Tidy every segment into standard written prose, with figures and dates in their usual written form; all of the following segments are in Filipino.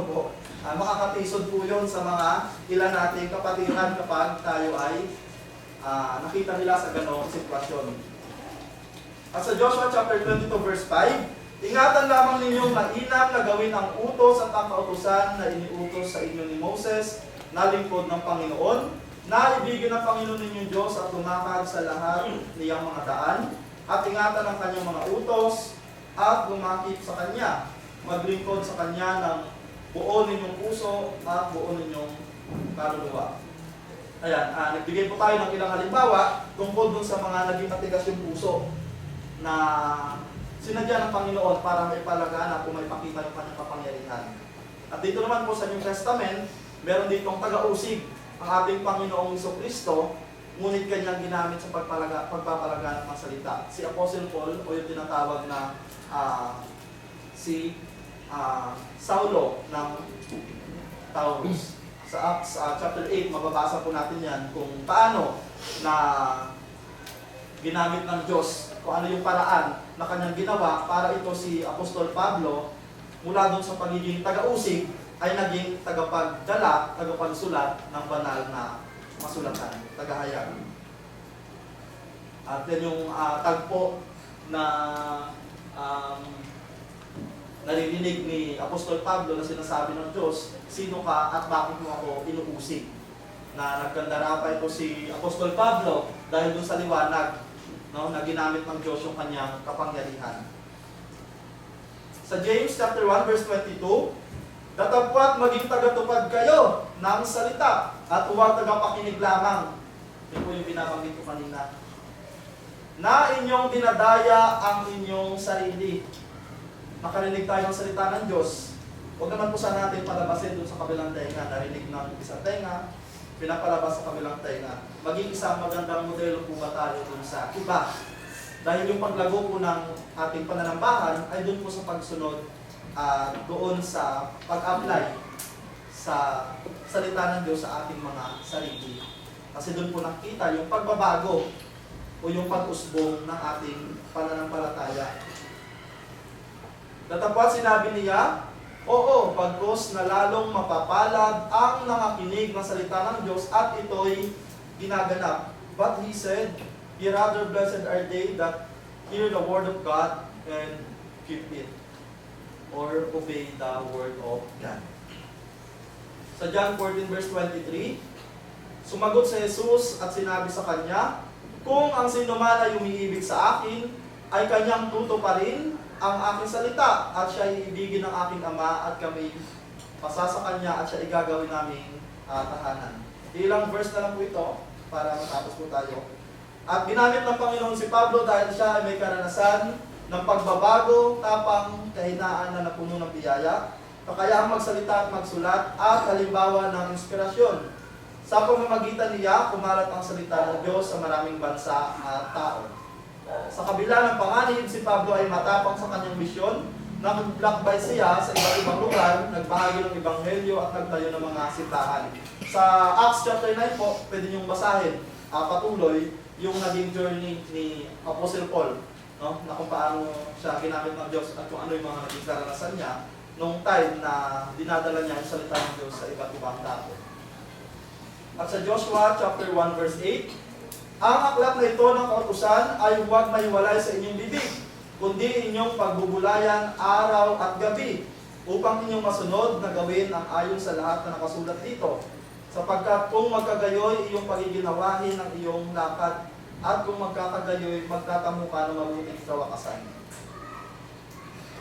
po. Makakatisod po yun sa mga ilan nating kapatiran kapag tayo ay nakita nila sa ganong sitwasyon. At sa Joshua chapter 22 verse 5, ingatan lamang ninyong mainam na gawin ang utos at ang kautusan na iniutos sa inyo ni Moses na lingkod ng Panginoon, na ibigin ng Panginoon ninyong Diyos at lumakad sa lahat niyang mga daan, at ingatan ang kanyang mga utos at lumakip sa kanya, maglingkod sa kanya ng buo ninyong puso at buo ninyong kaluluwa. Ayan, nagbigay po tayo ng ilang halimbawa tungkol dun sa mga naging matigas yung puso na sinadya ng Panginoon para maipalagaan at maipakita yung kanyang kapangyarihan. At dito naman po sa New Testament, meron ditong taga-usig ang ating Panginoong Jesucristo, ngunit kanyang ginamit sa pagpapalagaan ng mga salita. Si Apostle Paul, o yung tinatawag na si Saulo ng Taurus. Sa Acts chapter 8, mababasa po natin yan kung paano na ginamit ng Diyos, kung ano yung paraan na kanyang ginawa para ito si Apostol Pablo mula doon sa pagiging taga-usig ay naging tagapagdala, tagapagsulat ng banal na masulatan, tagahayag. At yan yung tagpo na naririnig ni Apostol Pablo na sinasabi ng Diyos, sino ka at bakit mo ako inuusig? Na nagkandara pa ito si Apostol Pablo dahil dun sa liwanag, no, na ginamit ng Diyos yung kanyang kapangyarihan. Sa James chapter 1 verse 22, datapwat maging tagatupad kayo ng salita at huwag tagapakinig lamang. Ito po yung binabanggit ko kanina. Na inyong dinadaya ang inyong sarili. Makarinig tayo ng salita ng Diyos. Huwag naman po sana natin palabasin doon sa kabilang tenga. Narinig ng isang tenga, pinapalabas sa kabilang tenga. Maging isang magandang modelo po ba tayo doon sa iba? Dahil yung paglago po ng ating pananambahan ay doon po sa pagsunod doon sa pag-apply sa salita ng Diyos sa ating mga sarili. Kasi doon po nakita yung pagbabago o yung pag-usbong ng ating pananampalataya. Datapwat sinabi niya, oo, bagkus na lalong mapapalad ang nangakinig ng salita ng Diyos at ito'y ginaganap. But he said, ye rather blessed are they that hear the word of God and keep it, or obey the word of God. Sa John 14 verse 23, sumagot si Jesus at sinabi sa kanya, kung ang sinuman ay umiibig sa akin, ay kanyang tutuparin ang aking salita, at siya iibigin ng aking Ama, at kami pasasa kanya, at siya igagawin naming tahanan. Ilang verse na lang po ito, para matapos po tayo. At ginamit ng Panginoon si Pablo dahil siya ay may karanasan ng pagbabago, tapang, kahinaan na napuno ng biyaya, kakayahang magsalita at magsulat, at halimbawa ng inspirasyon. Sa pamamagitan niya, kumalat ang salita ng Diyos sa maraming bansa at tao. Sa kabila ng panganib, si Pablo ay matapang sa kanyang misyon, nag-lakbay siya sa iba't ibang lugar, nagbahagi ng ebanghelyo at nagtayo ng mga sintahan. Sa Acts chapter 9 po, pwede niyong basahin patuloy yung naging journey ni Apostle Paul, no? Na kung paano siya ginamit ng Diyos at kung ano yung mga naging karanasan niya noong time na dinadala niya yung salita ng Diyos sa iba't ibang tao. At sa Joshua chapter 1 verse 8, ang aklat na ito ng kautusan ay huwag maiwalay sa inyong bibig, kundi inyong pagbubulayan araw at gabi, upang inyong masunod na gawin ang ayon sa lahat na nakasulat dito. Sapagkat kung magkagayoy iyong pagiginawahin ng iyong lakad, at kung magkakagayoy, magtatamo ka ng mabuting kawakasan.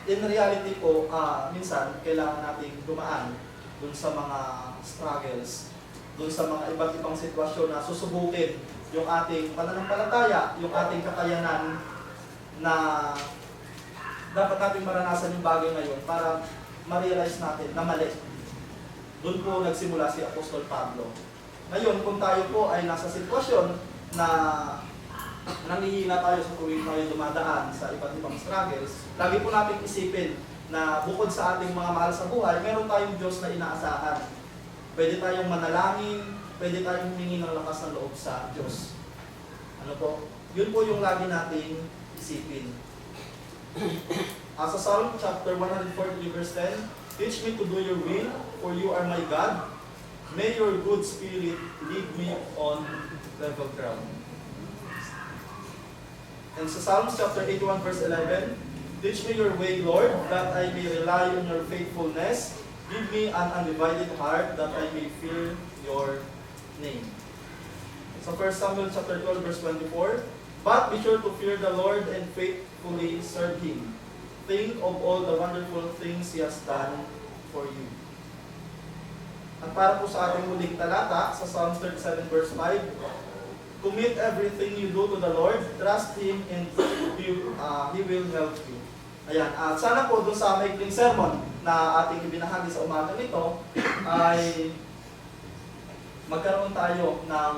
In reality po, minsan, kailangan nating dumaan dun sa mga struggles, dun sa mga iba't ibang sitwasyon na susubukin yung ating pananampalataya, yung ating kakayanan na dapat natin maranasan yung bagay ngayon para ma-realize natin na mali. Doon po nagsimula si Apostol Pablo. Ngayon, kung tayo po ay nasa sitwasyon na nangihina tayo sa tuwing tayo dumadaan sa iba't ibang struggles, lagi po natin isipin na bukod sa ating mga mahal sa buhay, meron tayong Diyos na inaasahan. Pwede tayong manalangin, pwede tayong humingi ng lakas ng loob sa Diyos. Ano po? Yun po yung lagi nating isipin. Sa Psalm chapter 143 verse 10, Teach me to do your will, for you are my God. May your good spirit lead me on level ground. And sa Psalms chapter 81 verse 11, teach me your way, Lord, that I may rely on your faithfulness. Give me an undivided heart, that I may fear your name. So 1 Samuel chapter 12 verse 24, but be sure to fear the Lord and faithfully serve Him. Think of all the wonderful things He has done for you. At para po sa ating muling talata, sa Psalms 37 verse 5, commit everything you do to the Lord, trust Him, and He will help you. Ayan, at sana po doon sa maikling sermon na ating ibinahagi sa umaga nito, ay magkaroon tayo ng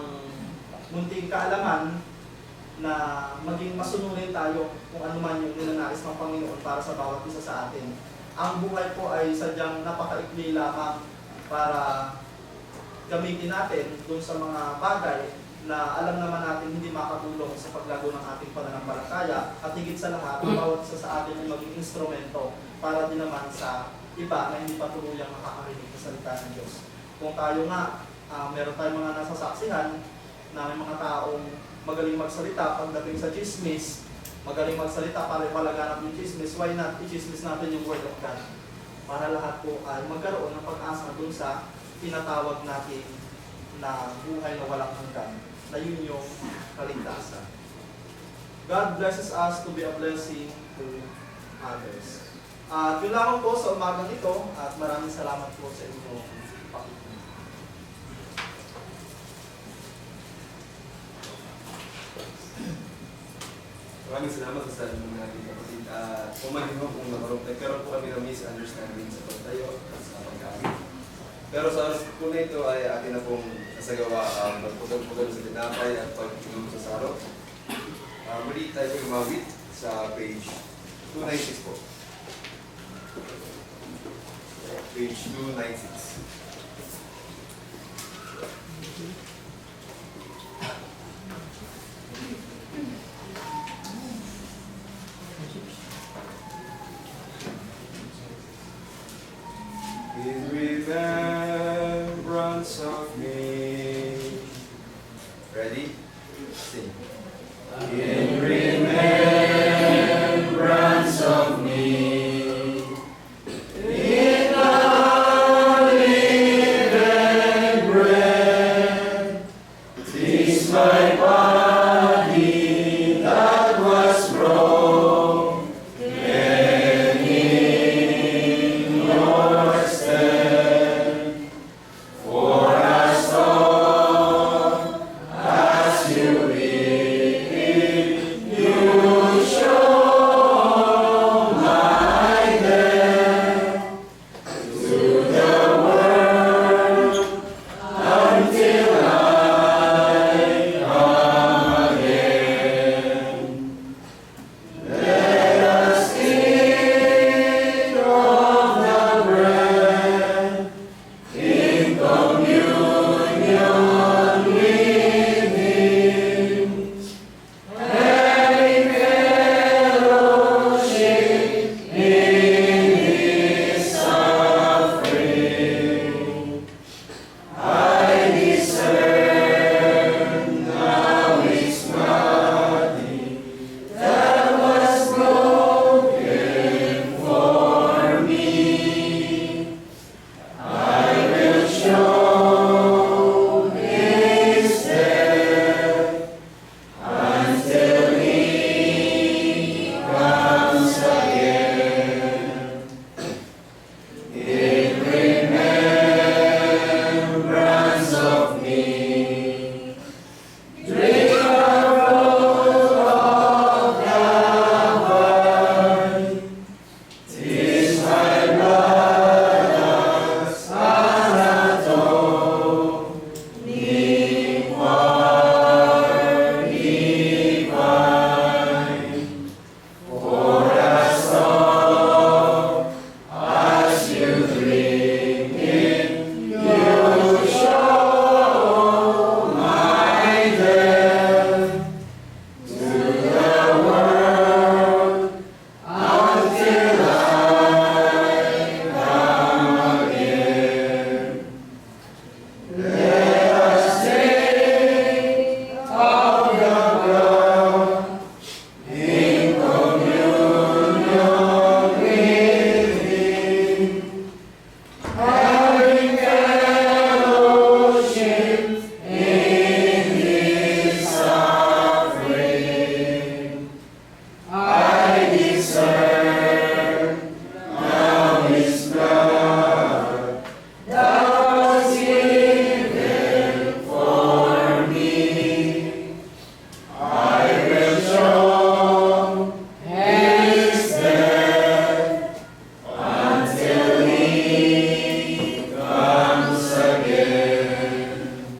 munting kaalaman na maging masunurin tayo kung ano man yung ninanais ng Panginoon para sa bawat isa sa atin. Ang buhay po ay sadyang napakaikli lamang para gamitin natin dun sa mga bagay na alam naman natin hindi makatulong sa paglago ng ating pananampalataya, at higit sa lahat, bawat isa sa atin ay maging instrumento para din naman sa iba na hindi pa tuluyang makakarinig sa salita ng Diyos. Kung tayo nga, meron tayong mga nasasaksihan na may mga taong magaling magsalita pagdating sa chismis, magaling magsalita para ipalaganap yung chismis, why not i-chismis natin yung Word of God? Para lahat po ay magkaroon ng pag-asa dun sa tinatawag natin na buhay na walang hanggan, na yun yung kaligtasan. God blesses us to be a blessing to others. At yun lamang po sa umagang ito, at maraming salamat po sa inyong pakikinig. Maraming salamat sa inyong mga kapatid. Pumanin mo kung nagkaroon po kami ng misunderstanding sa pagtayo at sa pagkain. Pero sa oras po na ito ay atin na pong nasagawa ang pagpugal-pugal sa tinapay at pag-inom sa saro. Muli tayo yung mawit sa page 296 po. Page 296. In revenge.